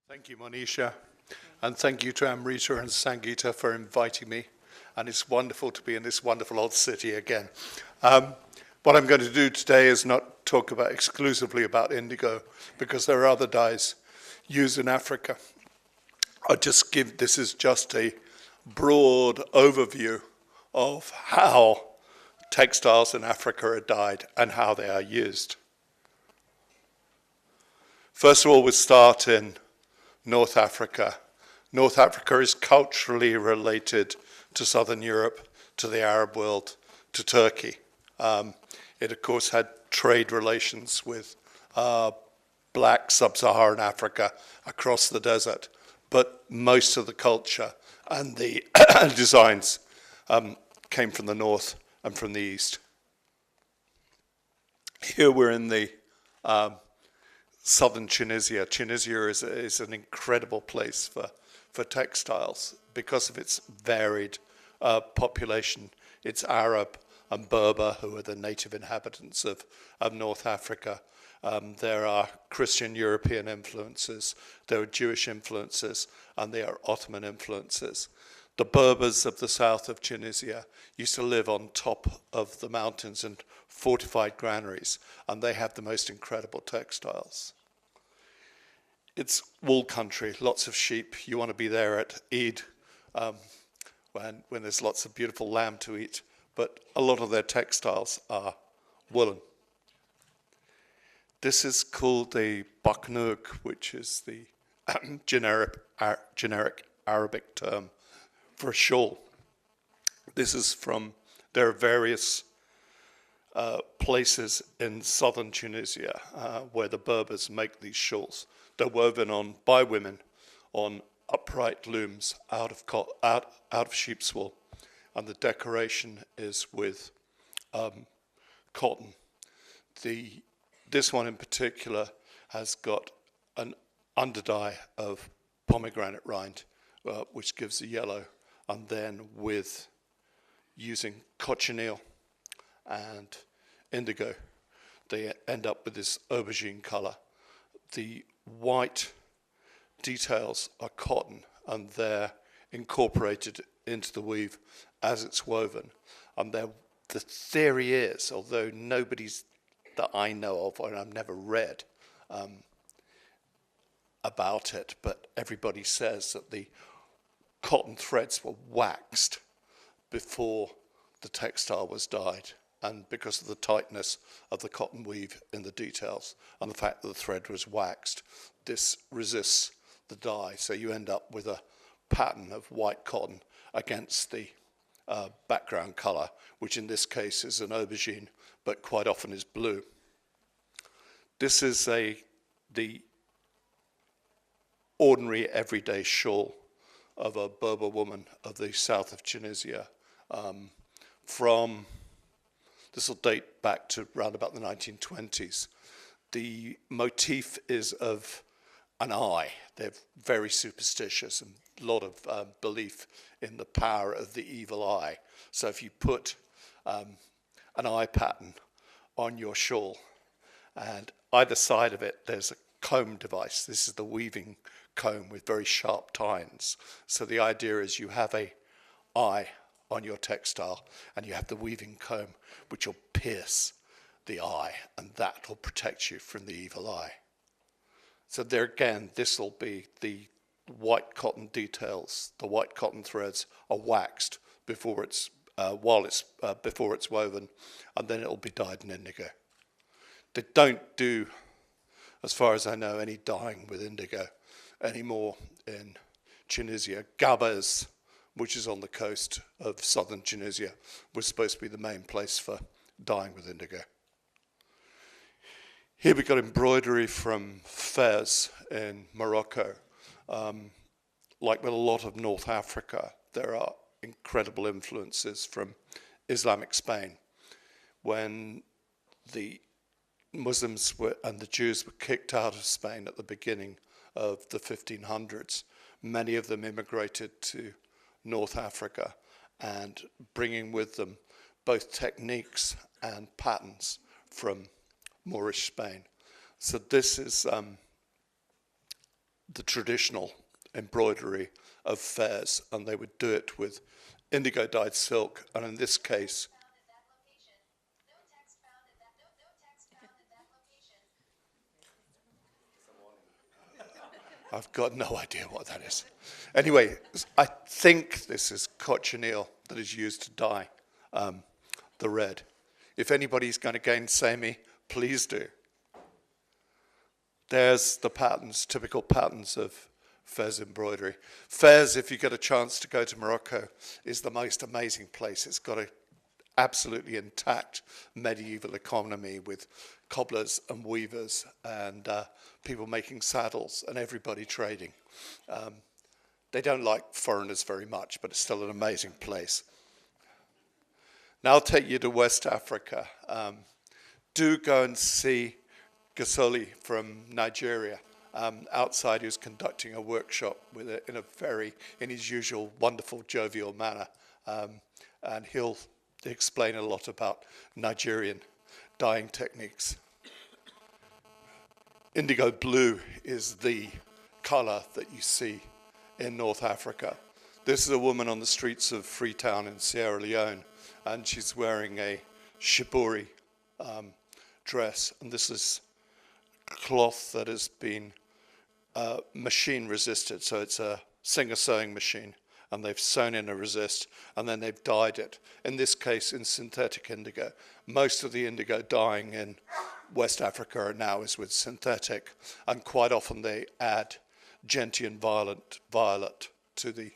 Thank you, Monisha, and thank you to Amrita and Sangeeta for inviting me, and it's wonderful to be in this wonderful old city again. What I'm going to do today is not talk exclusively about indigo, because there are other dyes used in Africa. This is just a broad overview of how textiles in Africa are dyed and how they are used. First of all, we start in North Africa. North Africa is culturally related to Southern Europe, to the Arab world, to Turkey. It, of course, had trade relations with black sub-Saharan Africa across the desert, but most of the culture and the designs came from the north and from the east. Here we're in the southern Tunisia. Tunisia is an incredible place for textiles because of its varied population. It's Arab and Berber, who are the native inhabitants of North Africa. There are Christian European influences, there are Jewish influences, and there are Ottoman influences. The Berbers of the south of Tunisia used to live on top of the mountains in fortified granaries, and they have the most incredible textiles. It's wool country, lots of sheep. You want to be there at Eid when there's lots of beautiful lamb to eat, but a lot of their textiles are woolen. This is called the baknuk, which is the generic Arabic term for a shawl. There are various places in southern Tunisia where the Berbers make these shawls. They're woven by women on upright looms out of sheep's wool, and the decoration is with cotton. This one in particular has got an underdye of pomegranate rind, which gives a yellow, and then with using cochineal and indigo, they end up with this aubergine color. The white details are cotton, and they're incorporated into the weave as it's woven. And the theory is, although nobody's that I know of, and I've never read about it, but everybody says that the cotton threads were waxed before the textile was dyed, and because of the tightness of the cotton weave in the details and the fact that the thread was waxed, this resists the dye, so you end up with a pattern of white cotton against the background color, which in this case is an aubergine, but quite often is blue. This is the ordinary everyday shawl of a Berber woman of the south of Tunisia. This will date back to around about the 1920s. The motif is of an eye. They're very superstitious and a lot of belief in the power of the evil eye. So if you put an eye pattern on your shawl, and either side of it there's a comb device. This is the weaving comb with very sharp tines. So the idea is you have an eye on your textile, and you have the weaving comb which will pierce the eye, and that will protect you from the evil eye. So there again, this will be the white cotton details. The white cotton threads are waxed before it's woven, and then it will be dyed in indigo. They don't do, as far as I know, any dyeing with indigo anymore in Tunisia. Gabas, which is on the coast of southern Tunisia, was supposed to be the main place for dyeing with indigo. Here we've got embroidery from Fez in Morocco. Like with a lot of North Africa, there are incredible influences from Islamic Spain. When the Muslims and the Jews were kicked out of Spain at the beginning of the 1500s, many of them immigrated to North Africa, and bringing with them both techniques and patterns from Moorish Spain. So this is the traditional embroidery of fairs, and they would do it with indigo dyed silk, and in this case, I've got no idea what that is. Anyway, I think this is cochineal that is used to dye the red. If anybody's going to gainsay me, please do. There's the patterns, typical patterns of Fez embroidery. Fez, if you get a chance to go to Morocco, is the most amazing place. It's got an absolutely intact medieval economy with cobblers and weavers and people making saddles and everybody trading. They don't like foreigners very much, but it's still an amazing place. Now I'll take you to West Africa. Do go and see Gasoli from Nigeria. Outside, who's conducting a workshop with it in his usual wonderful, jovial manner, and he'll explain a lot about Nigerian dyeing techniques. Indigo blue is the color that you see in North Africa. This is a woman on the streets of Freetown in Sierra Leone, and she's wearing a shibori dress, and this is cloth that has been machine resisted, so it's a Singer sewing machine, and they've sewn in a resist, and then they've dyed it. In this case, in synthetic indigo. Most of the indigo dyeing in West Africa now is with synthetic, and quite often they add gentian violet to the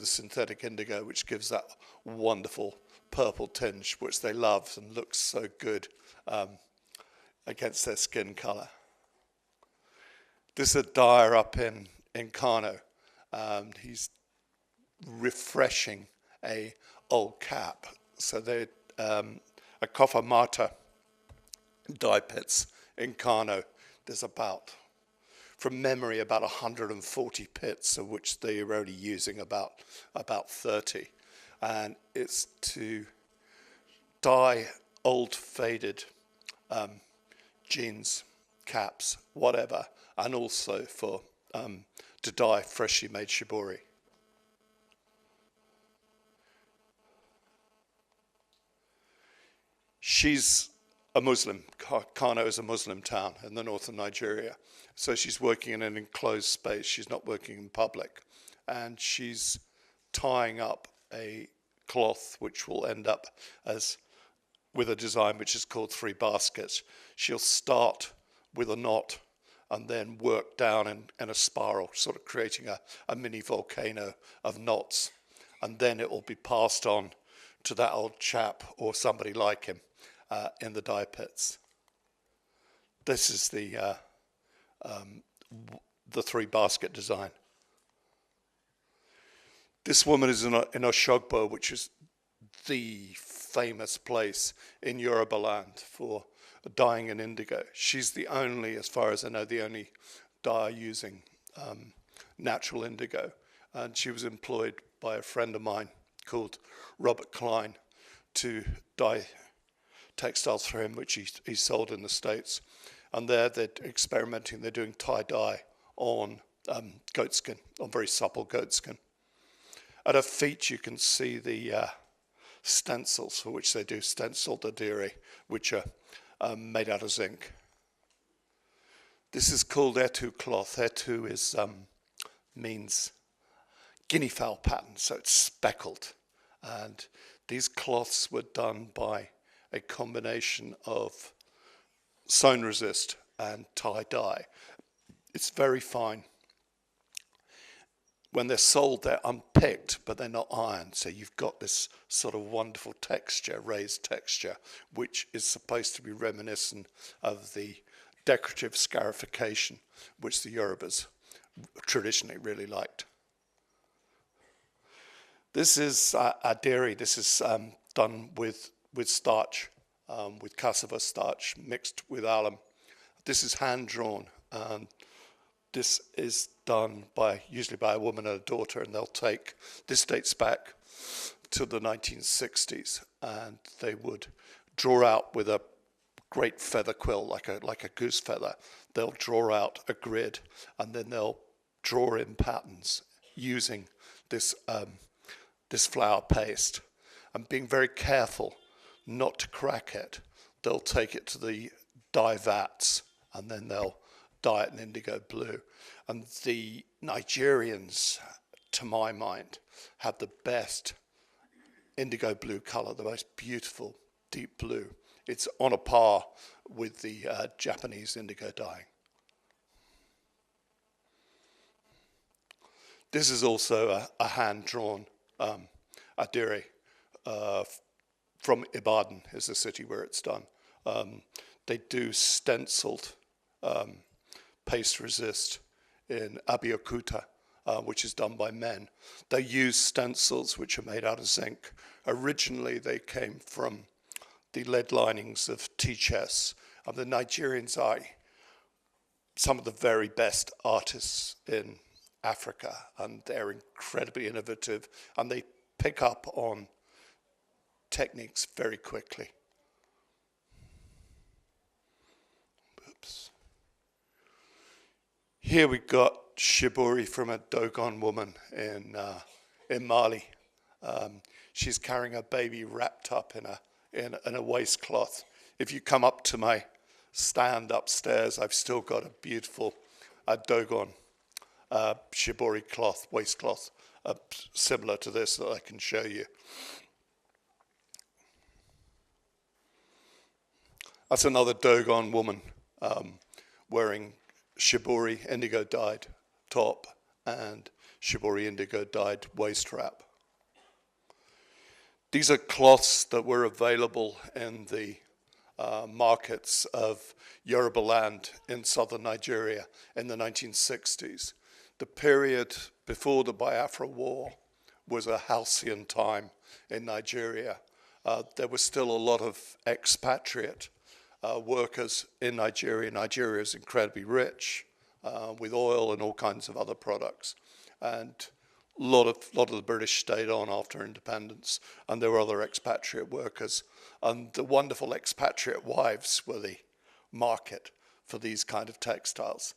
synthetic indigo, which gives that wonderful purple tinge, which they love and looks so good against their skin color. This is a dyer up in Kano. He's refreshing a old cap. So they a Kofa Mata dye pits in Kano. There's about, from memory, about 140 pits, of which they are only using about 30. And it's to dye old faded jeans, caps, whatever, and also for to dye freshly made shibori. She's a Muslim. Kano is a Muslim town in the north of Nigeria. So she's working in an enclosed space. She's not working in public. And she's tying up a cloth which will end up as with a design which is called three baskets. She'll start with a knot and then work down in a spiral, sort of creating a mini volcano of knots. And then it will be passed on to that old chap or somebody like him in the dye pits. This is the three basket design. This woman is in Oshogbo, which is the famous place in Yoruba land for dyeing in indigo. She's the only, as far as I know, the only dyer using natural indigo. And she was employed by a friend of mine called Robert Klein to dye textiles for him, which he sold in the States. And there they're experimenting, they're doing tie-dye on goat skin, on very supple goat skin. At her feet you can see the stencils for which they do stenciled adire, which are made out of zinc. This is called etu cloth. Etu is means guinea fowl pattern, so it's speckled. And these cloths were done by a combination of sewn resist and tie-dye. It's very fine. When they're sold, they're unpicked, but they're not ironed. So you've got this sort of wonderful texture, raised texture, which is supposed to be reminiscent of the decorative scarification, which the Yorubas traditionally really liked. This is adire. This is done with starch, with cassava starch mixed with alum. This is hand-drawn. This is done usually by a woman and a daughter, and they'll take, this dates back to the 1960s, and they would draw out with a great feather quill, like a goose feather. they'll draw out a grid, and then they'll draw in patterns using this this flour paste, and being very careful not to crack it. They'll take it to the dye vats, and then they'll dye it in indigo blue. And the Nigerians, to my mind, have the best indigo blue color, the most beautiful deep blue. It's on a par with the Japanese indigo dyeing. This is also a hand-drawn adire from Ibadan, is the city where it's done. They do stenciled paste resist in Abeokuta, which is done by men. They use stencils which are made out of zinc. Originally, they came from the lead linings of tea chests. And the Nigerians are some of the very best artists in Africa, and they're incredibly innovative, and they pick up on techniques very quickly. Oops. Here we've got shibori from a Dogon woman in Mali. She's carrying a baby wrapped up in a waistcloth. If you come up to my stand upstairs, I've still got a beautiful Dogon shibori cloth, waistcloth, similar to this that I can show you. That's another Dogon woman wearing shibori indigo dyed top and shibori indigo dyed waist wrap. These are cloths that were available in the markets of Yoruba land in southern Nigeria in the 1960s. The period before the Biafra War was a halcyon time in Nigeria. There was still a lot of expatriate workers in Nigeria. Nigeria is incredibly rich with oil and all kinds of other products. And a lot of the British stayed on after independence, and there were other expatriate workers. And the wonderful expatriate wives were the market for these kind of textiles.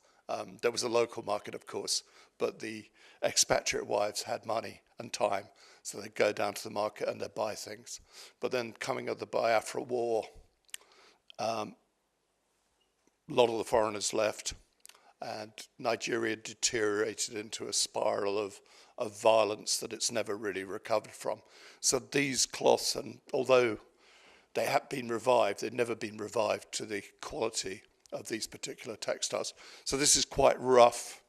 There was a local market, of course, but the expatriate wives had money and time, so they'd go down to the market and they'd buy things. But then coming of the Biafra War, a lot of the foreigners left, and Nigeria deteriorated into a spiral of violence that it's never really recovered from. So these cloths, and although they have been revived, they've never been revived to the quality of these particular textiles. So this is quite rough,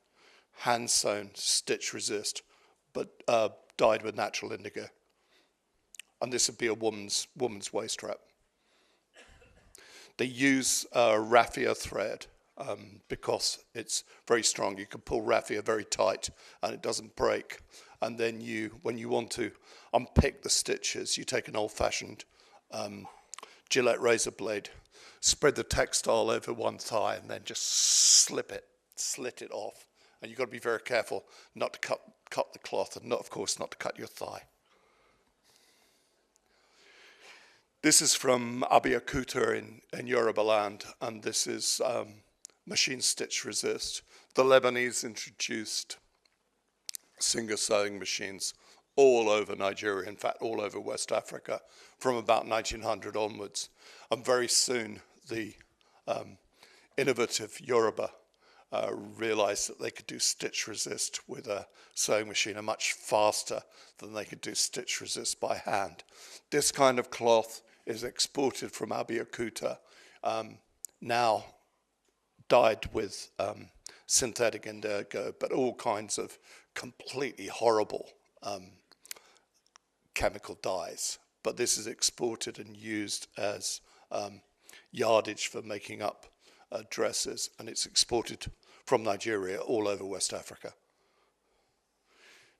hand-sewn, stitch resist, but dyed with natural indigo. And this would be a woman's waist wrap. They use raffia thread because it's very strong. You can pull raffia very tight and it doesn't break. And then when you want to unpick the stitches, you take an old-fashioned Gillette razor blade, spread the textile over one thigh, and then just slit it off. And you've got to be very careful not to cut the cloth, and of course not to cut your thigh. This is from Abeokuta in Yoruba land, and this is machine stitch resist. The Lebanese introduced Singer sewing machines all over Nigeria, in fact all over West Africa, from about 1900 onwards. And very soon the innovative Yoruba realized that they could do stitch resist with a sewing machine much faster than they could do stitch resist by hand. This kind of cloth is exported from Abeokuta, now dyed with synthetic indigo, but all kinds of completely horrible chemical dyes. But this is exported and used as yardage for making up dresses, and it's exported from Nigeria all over West Africa.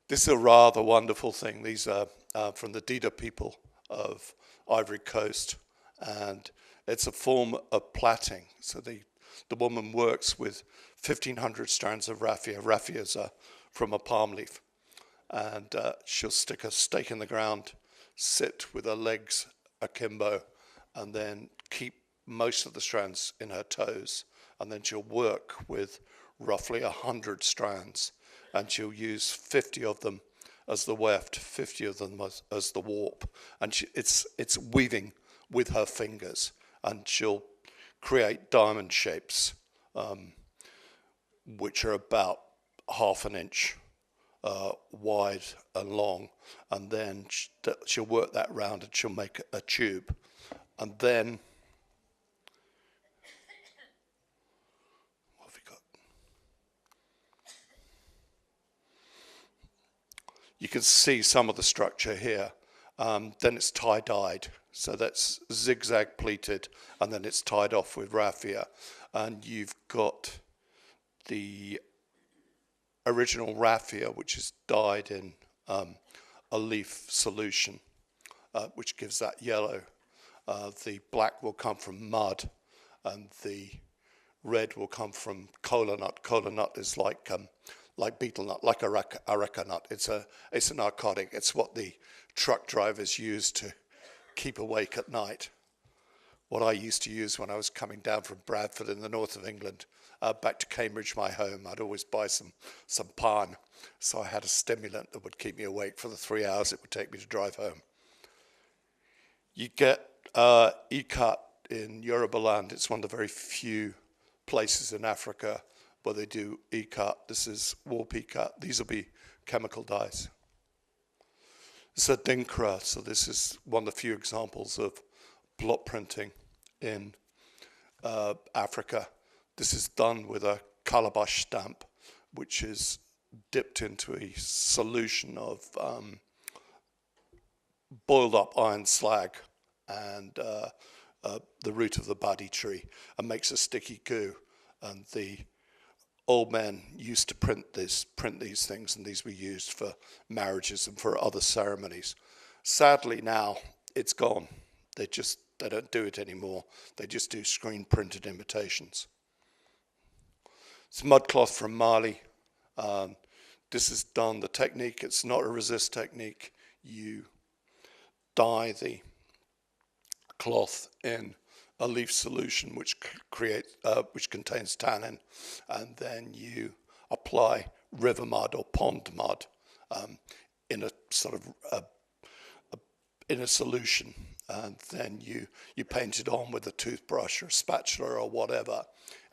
This is a rather wonderful thing. These are from the Dida people of Ivory Coast, and it's a form of plaiting. So the woman works with 1,500 strands of raffia. Raffias are from a palm leaf, and she'll stick a stake in the ground, sit with her legs akimbo, and then keep most of the strands in her toes and then she'll work with roughly 100 strands, and she'll use 50 of them as the weft, 50 of them as the warp, and it's weaving with her fingers, and she'll create diamond shapes, which are about half an inch wide and long, and then she'll work that round and she'll make a tube, and then what have we got? You can see some of the structure here. Then it's tie-dyed, so that's zigzag pleated, and then it's tied off with raffia, and you've got the original raffia, which is dyed in a leaf solution, which gives that yellow. The black will come from mud, and the red will come from kola nut. Kola nut is like betel nut, like areca nut. It's a narcotic. It's what the truck drivers use to keep awake at night. What I used to use when I was coming down from Bradford in the north of England, back to Cambridge, my home, I'd always buy some pan. So I had a stimulant that would keep me awake for the 3 hours it would take me to drive home. You get ikat in Yorubaland. It's one of the very few places in Africa where they do ikat. This is warp ikat. These will be chemical dyes. It's a dinkra, so this is one of the few examples of blot printing in Africa. This is done with a calabash stamp, which is dipped into a solution of boiled up iron slag and the root of the badi tree, and makes a sticky goo. And the old men used to print these things, and these were used for marriages and for other ceremonies. Sadly now it's gone. They don't do it anymore. They just do screen printed imitations. It's mudcloth from Mali. This is done, the technique, it's not a resist technique. You dye the cloth in a leaf solution which contains tannin, and then you apply river mud or pond mud in a sort of in a solution, and then you paint it on with a toothbrush or a spatula or whatever,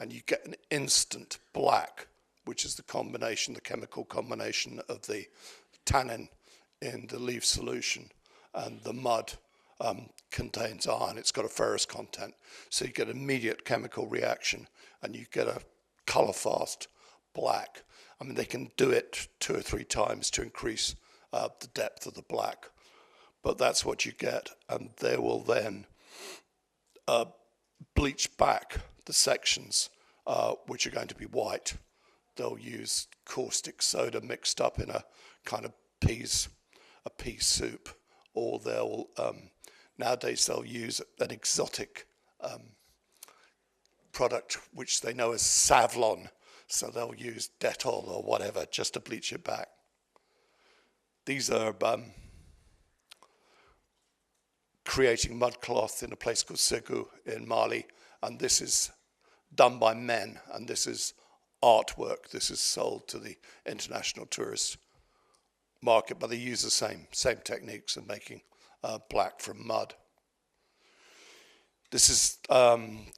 and you get an instant black, which is the chemical combination of the tannin in the leaf solution, and the mud contains iron. It's got a ferrous content, so you get immediate chemical reaction, and you get a color fast black. I mean, they can do it 2 or 3 times to increase the depth of the black, but that's what you get, and they will then bleach back the sections which are going to be white. They'll use caustic soda mixed up in a kind of pea soup, or they'll nowadays they'll use an exotic product which they know as Savlon, so they'll use Dettol or whatever just to bleach it back. These are creating mudcloth in a place called Segu in Mali, and this is done by men, and this is artwork. This is sold to the international tourist market, but they use the same techniques of making black from mud. This is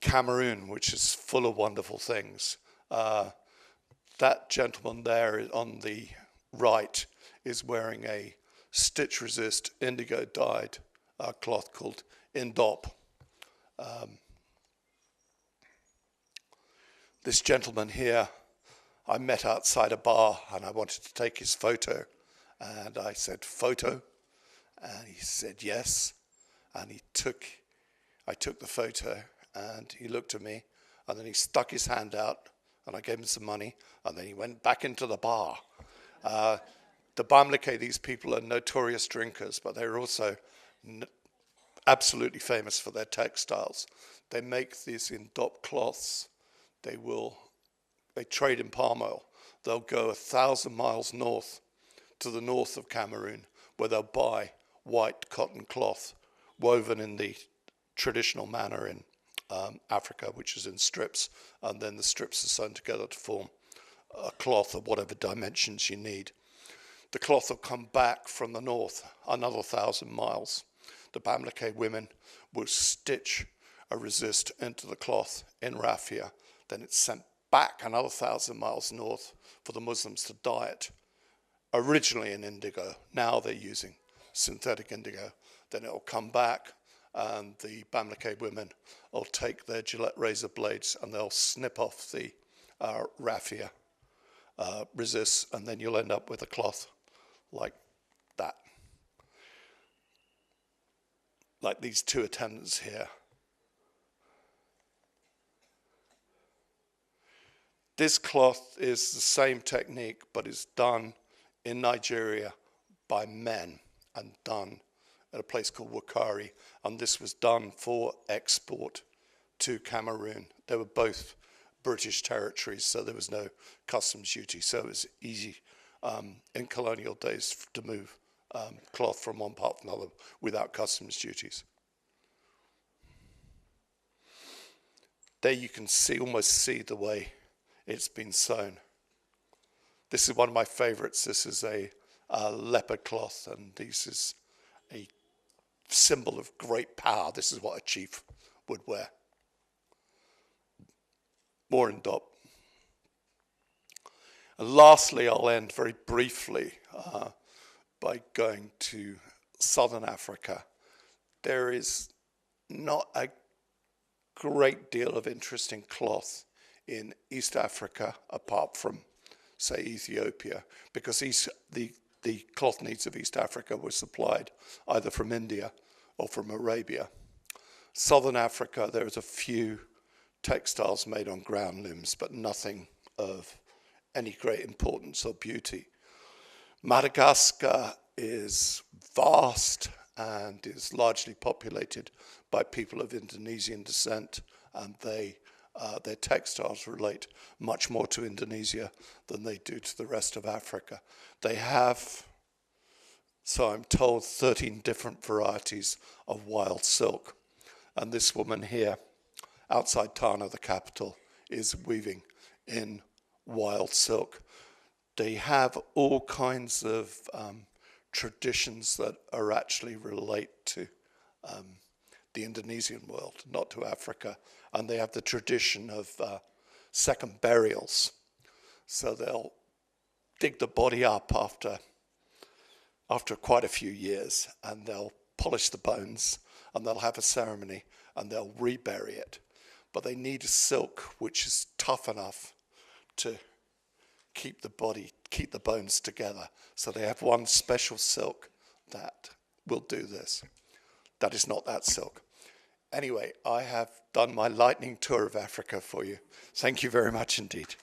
Cameroon, which is full of wonderful things. That gentleman there on the right is wearing a stitch resist indigo dyed cloth called Indop. This gentleman here I met outside a bar, and I wanted to take his photo, and I said, "Photo?" And he said yes, and I took the photo, and he looked at me, and then he stuck his hand out, and I gave him some money, and then he went back into the bar. The Bamileke, these people are notorious drinkers, but they're also absolutely famous for their textiles. They make these Indop cloths. They trade in palm oil. They'll go 1,000 miles north to the north of Cameroon, where they'll buy white cotton cloth woven in the traditional manner in Africa, which is in strips, and then the strips are sewn together to form a cloth of whatever dimensions you need. The cloth will come back from the north another 1,000 miles. The Bamileke women will stitch a resist into the cloth in raffia. Then it's sent back another 1,000 miles north for the Muslims to dye it. Originally in indigo, now they're using synthetic indigo. Then it'll come back and the Bamileke women will take their Gillette razor blades and they'll snip off the raffia resists, and then you'll end up with a cloth like that. Like these two attendants here. This cloth is the same technique, but it's done in Nigeria by men and done at a place called Wakari, and this was done for export to Cameroon. They were both British territories, so there was no customs duty, so it was easy in colonial days to move cloth from one part to another without customs duties. There you can see, almost see the way it's been sewn. This is one of my favorites. This is a leopard cloth, and this is a symbol of great power. This is what a chief would wear. More in dot. And lastly, I'll end very briefly by going to southern Africa. There is not a great deal of interesting cloth in East Africa apart from, say, Ethiopia, because the cloth needs of East Africa were supplied either from India or from Arabia. Southern Africa, there's a few textiles made on ground looms, but nothing of any great importance or beauty. Madagascar is vast and is largely populated by people of Indonesian descent, and their textiles relate much more to Indonesia than they do to the rest of Africa. They have, so I'm told, 13 different varieties of wild silk. And this woman here, outside Tana, the capital, is weaving in wild silk. They have all kinds of traditions that are actually relate to the Indonesian world, not to Africa. And they have the tradition of second burials. So they'll dig the body up after quite a few years, and they'll polish the bones, and they'll have a ceremony, and they'll rebury it. But they need a silk which is tough enough to keep the bones together. So they have one special silk that will do this. That is not that silk. Anyway, I have done my lightning tour of Africa for you. Thank you very much indeed.